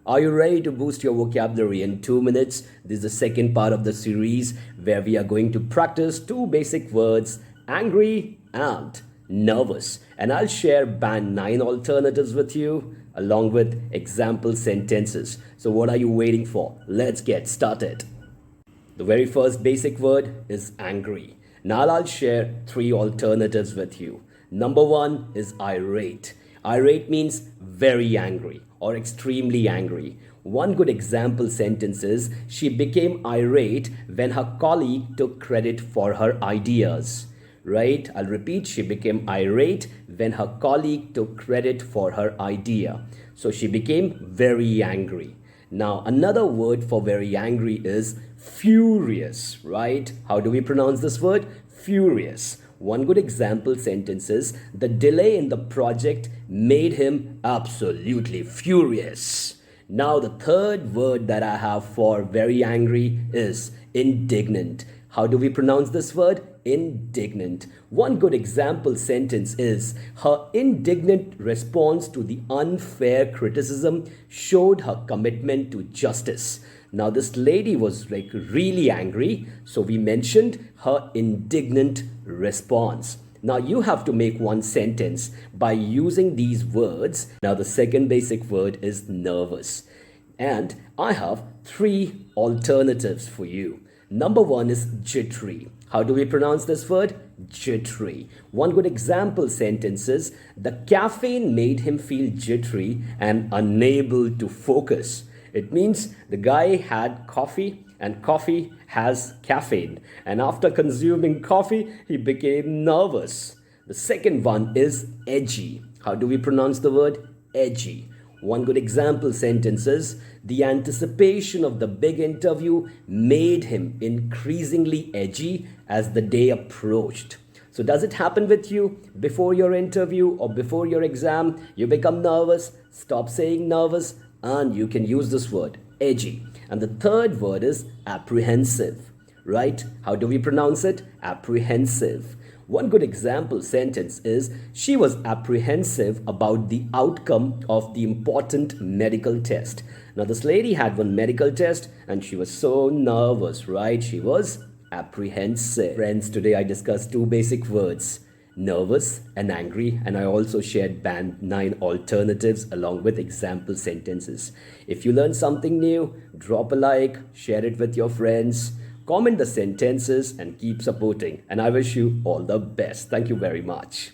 Are you ready to boost your vocabulary in 2 minutes? This is the second part of the series where we are going to practice two basic words, angry and nervous. And I'll share band 9 alternatives with you along with example sentences. So what are you waiting for? Let's get started. The very first basic word is angry. Now I'll share three alternatives with you. Number one is irate. Irate means very angry or extremely angry. One good example sentence is, she became irate when her colleague took credit for her ideas. Right? I'll repeat, she became irate when her colleague took credit for her idea. So she became very angry. Now, another word for very angry is furious, right? How do we pronounce this word? Furious. One good example sentence is, the delay in the project made him absolutely furious. Now, the third word that I have for very angry is indignant. How do we pronounce this word? Indignant. One good example sentence is, her indignant response to the unfair criticism showed her commitment to justice. Now this lady was like really angry, so we mentioned her indignant response. Now you have to make one sentence by using these words. Now the second basic word is nervous. And I have three alternatives for you. Number one is jittery. How do we pronounce this word? Jittery. One good example sentence is, the caffeine made him feel jittery and unable to focus. It means the guy had coffee and coffee has caffeine. And after consuming coffee, he became nervous. The second one is edgy. How do we pronounce the word? Edgy. One good example sentence is, the anticipation of the big interview made him increasingly edgy as the day approached. So does it happen with you? Before your interview or before your exam, you become nervous? Stop saying nervous and you can use this word, edgy. And the third word is apprehensive, right? How do we pronounce it? Apprehensive. One good example sentence is, she was apprehensive about the outcome of the important medical test. Now this lady had one medical test and she was so nervous, right? She was apprehensive. Friends, today I discussed two basic words, nervous and angry, and I also shared band 9 alternatives along with example sentences. If you learned something new, drop a like, share it with your friends, comment the sentences and keep supporting. And I wish you all the best. Thank you very much.